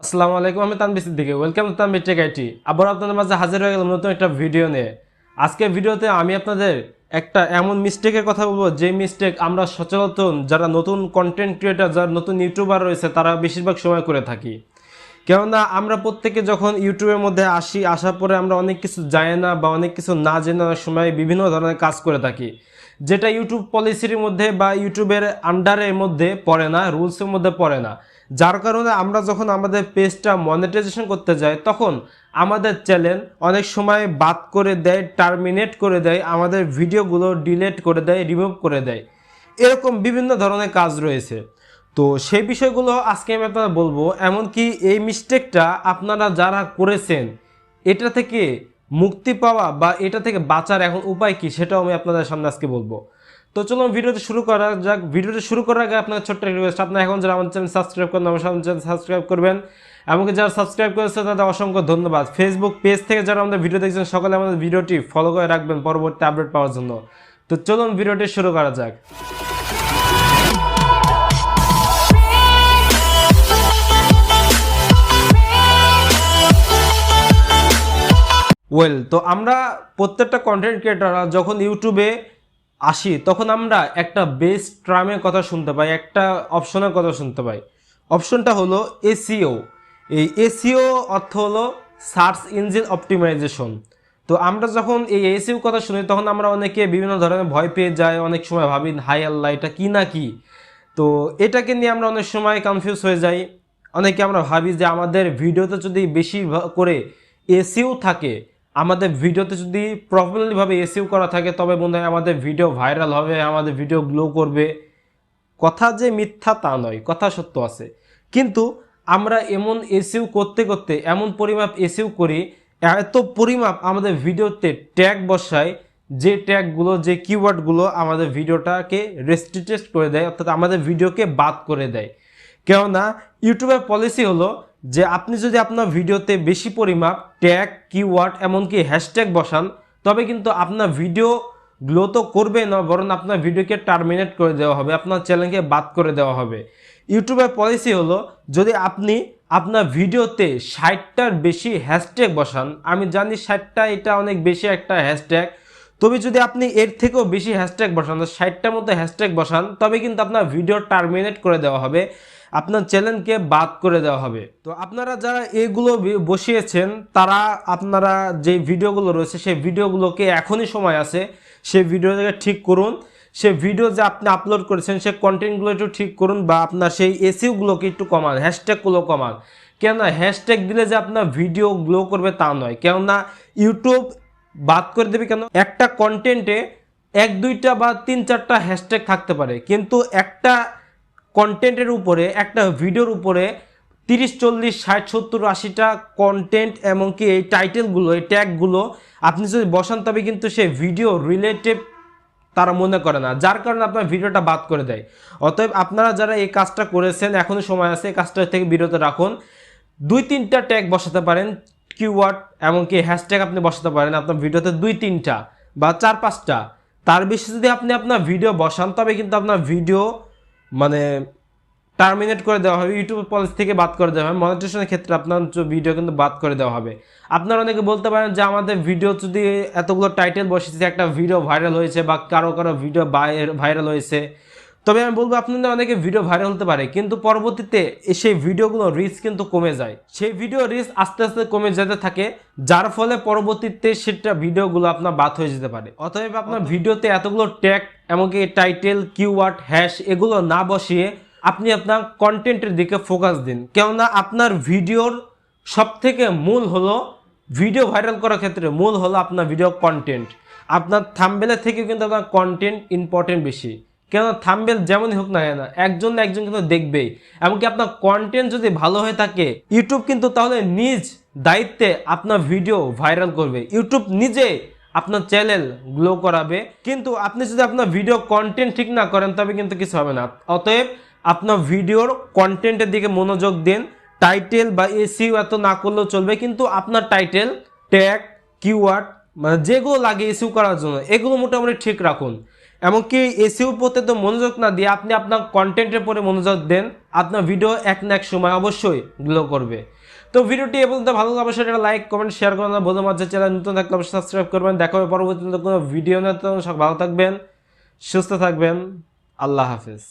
আসসালামু আলাইকুম, আমি Tanvir Siddiqui. Welcome to Tanvir tech IT. আবার আপনাদের মাঝে হাজির হয়ে গেলাম নতুন একটা ভিডিও নিয়ে। আজকের ভিডিওতে আমি আপনাদের একটা এমন মিস্টেকের কথা বলবো, যে মিস্টেক আমরা সচরাচর যারা নতুন কন্টেন্ট ক্রিয়েটার, যারা নতুন ইউটিউবার রয়েছে, তারা বেশিরভাগ সময় করে থাকি। কেননা আমরা প্রত্যেকে যখন ইউটিউবের মধ্যে আসার পরে আমরা অনেক কিছু জানি না বা অনেক কিছু না জেনে অনেক সময় বিভিন্ন ধরনের কাজ করে থাকি, যেটা ইউটিউব পলিসির মধ্যে বা ইউটিউবের আন্ডারের মধ্যে পড়ে না, রুলসের মধ্যে পড়ে না। যার কারণে আমরা যখন আমাদের পেজটা মনিটাইজেশন করতে যাই, তখন আমাদের চ্যানেল অনেক সময় বাদ করে দেয়, টার্মিনেট করে দেয়, আমাদের ভিডিওগুলো ডিলিট করে দেয়, রিমুভ করে দেয়। এরকম বিভিন্ন ধরনের কাজ রয়েছে। তো সেই বিষয়গুলো আজকে আমি আপনারা বলবো। এমনকি এই মিস্টেকটা আপনারা যারা করেছেন, এটা থেকে মুক্তি পাওয়া বা এটা থেকে বাঁচার এখন উপায় কি, সেটাও আমি আপনাদের সামনে আজকে বলবো। তো চলুন ভিডিওটি শুরু করা যাক। ভিডিওটি শুরু করার আগে আপনার ছোট্ট রিকোয়েস্ট, আপনার এখন যারা আমার চ্যানেল সাবস্ক্রাইব করেন, আমার চ্যানেল সাবস্ক্রাইব করবেন। এমনকি যারা সাবস্ক্রাইব করেছে তাদের অসংখ্য ধন্যবাদ। ফেসবুক পেজ থেকে যারা আমাদের ভিডিও দেখছেন, সকলে আমাদের ভিডিওটি ফলো করে রাখবেন পরবর্তী আপডেট পাওয়ার জন্য। তো চলুন ভিডিওটি শুরু করা যাক। তো আমরা প্রত্যেকটা কন্টেন্ট ক্রিয়েটাররা যখন ইউটিউবে আসি, তখন আমরা একটা বেস্ট টার্মের কথা শুনতে পাই, একটা অপশনের কথা শুনতে পাই। অপশনটা হলো এসইও। এই এসইও অর্থ হলো সার্চ ইঞ্জিন অপটিমাইজেশন। তো আমরা যখন এই এসইও কথা শুনি, তখন আমরা অনেকে বিভিন্ন ধরনের ভয় পেয়ে যাই, অনেক সময় ভাবি হাই আল্লাহ এটা কি না কি। তো এটাকে নিয়ে আমরা অনেক সময় কনফিউজ হয়ে যাই। অনেকে আমরা ভাবি যে আমাদের ভিডিওতে যদি বেশি করে এসইও থাকে, আমাদের ভিডিওতে যদি প্রপারলিভাবে এসইও করা থাকে, তবে মনে হয় আমাদের ভিডিও ভাইরাল হবে, আমাদের ভিডিও গ্লো করবে। কথা যে মিথ্যা তা নয়, কথা সত্য আছে। কিন্তু আমরা এমন এসইও করতে করতে এমন পরিমাপ এসইও করি, এত পরিমাপ আমাদের ভিডিওতে ট্যাগ বসায়, যে ট্যাগগুলো, যে কিওয়ার্ডগুলো আমাদের ভিডিওটাকে রেস্ট্রিক্টেড করে দেয়, অর্থাৎ আমাদের ভিডিওকে বাদ করে দেয়। কেননা ইউটিউবের পলিসি হলো যে আপনি যদি আপনার ভিডিওতে বেশি পরিমাপ ট্যাগ, কিওয়ার্ড, এমনকি হ্যাশট্যাগ বসান, তবে কিন্তু আপনার ভিডিও গ্লো তো করবে না, বরং আপনার ভিডিওকে টার্মিনেট করে দেওয়া হবে, আপনার চ্যানেলকে বাদ করে দেওয়া হবে। ইউটিউবের পলিসি হলো যদি আপনি আপনার ভিডিওতে 60টার বেশি হ্যাশট্যাগ বসান, আমি জানি 60টা এটা অনেক বেশি একটা হ্যাশট্যাগ, তবে যদি আপনি এর থেকেও বেশি হ্যাশট্যাগ বসান, 60টার মধ্যে হ্যাশট্যাগ বসান, তবে কিন্তু আপনার ভিডিও টার্মিনেট করে দেওয়া হবে, আপনার চ্যানেলকে বাদ করে দেওয়া হবে। তো আপনারা যারা এগুলো বসিয়েছেন, তারা আপনারা যে ভিডিওগুলো রয়েছে, সেই ভিডিওগুলোকে এখনই সময় আছে, সেই ভিডিওটাকে ঠিক করুন। সে ভিডিও যে আপনি আপলোড করেছেন, সে কন্টেন্টগুলো একটু ঠিক করুন, বা আপনার সেই এসইওগুলোকে একটু কমান, হ্যাশট্যাগুলো কমান। কেননা হ্যাশট্যাগ দিলে যে আপনার ভিডিও গ্লো করবে তা নয়। কেননা ইউটিউব বাদ করে দেবে কেন? একটা কন্টেন্টে 1-2টা বা 3-4টা হ্যাশট্যাগ থাকতে পারে, কিন্তু একটা কন্টেন্টের উপরে, একটা ভিডিওর উপরে 30, 40, 60, 70, 80টা কন্টেন্ট, এমনকি এই টাইটেলগুলো, এই ট্যাগগুলো আপনি যদি বসান, তবে কিন্তু সে ভিডিও রিলেটেড তারা মনে করে না, যার কারণে আপনার ভিডিওটা বাদ করে দেয়। অতএব আপনারা যারা এই কাজটা করেছেন, এখনও সময় আছে, এই কাজটা থেকে বিরত রাখুন। 2-3টা ট্যাগ বসাতে পারেন, কিওয়ার্ড এমনকি হ্যাশট্যাগ আপনি বসাতে পারেন আপনার ভিডিওতে 2-3টা বা 4-5টা। তার বেশি যদি আপনি আপনার ভিডিও বসান, তবে কিন্তু আপনার ভিডিও মানে টার্মিনেট করে দেওয়া হবে, ইউটিউব পলিসি থেকে বাদ করে দেওয়া হবে। মনিটাইজেশনের ক্ষেত্রে আপনার ভিডিও কিন্তু বাদ করে দেওয়া হবে। আপনারা অনেকে বলতে পারেন যে আমাদের ভিডিও যদি এতগুলো টাইটেল বসেছে, একটা ভিডিও ভাইরাল হয়েছে বা কারো কারো ভিডিও ভাইরাল হয়েছে, তবে আমি বলবো আপনাদের অনেকে ভিডিও ভাইরাল হতে পারে, কিন্তু পরবর্তীতে সেই ভিডিওগুলো রিচ কিন্তু কমে যায়, সেই ভিডিও রিচ আস্তে আস্তে কমে যেতে থাকে, যার ফলে পরবর্তীতে সেটা ভিডিওগুলো আপনার বাদ হয়ে যেতে পারে। অতএব আপনার ভিডিওতে এতগুলো ট্যাগ, এমনকি টাইটেল, কিওয়ার্ড, হ্যাশ এগুলো না বসিয়ে আপনি আপনার কন্টেন্টের দিকে ফোকাস দিন। কেননা আপনার ভিডিওর সব থেকে মূল হলো, ভিডিও ভাইরাল করার ক্ষেত্রে মূল হলো আপনার ভিডিও কন্টেন্ট। আপনার থাম্বনেলের থেকে কিন্তু আপনার কন্টেন্ট ইম্পর্টেন্ট বেশি। কেননা থাম্বনেল যেমনই হোক না কেন, একজন না একজন কিন্তু দেখবেই। এমনকি আপনার কন্টেন্ট যদি ভালো হয়ে থাকে, ইউটিউব কিন্তু তাহলে নিজ দায়িত্বে আপনার ভিডিও ভাইরাল করবে, ইউটিউব নিজে আপনার চ্যানেল গ্লো করাবে। কিন্তু আপনি যদি আপনার ভিডিও কন্টেন্ট ঠিক না করেন, তবে কিন্তু কিছু হবে না। অতএব আপনার ভিডিওর কন্টেন্টের দিকে মনোযোগ দিন। টাইটেল বা এসইও এত না করলেও চলবে, কিন্তু আপনার টাইটেল, ট্যাগ, কিওয়ার্ড, মানে যেগুলো লাগে এসইও করার জন্য, এগুলো মোটামুটি ঠিক রাখুন। এমনকি এসিও পড়তে তো মনোযোগ না দিয়ে আপনি আপনার কন্টেন্টের উপরে মনোযোগ দেন, আপনার ভিডিও এক না এক সময় অবশ্যই গ্লো করবে। তো ভিডিওটি এ পর্যন্ত ভালো লাগলে অবশ্যই একটা লাইক কমেন্ট শেয়ার করবেন, বন্ধু মাঝে চ্যানেল নতুন থাকলে অবশ্যই সাবস্ক্রাইব করবেন। দেখা হবে পরবর্তীতে কোনো ভিডিও নিয়ে, সব ভালো থাকবেন, সুস্থ থাকবেন, আল্লাহ হাফেজ।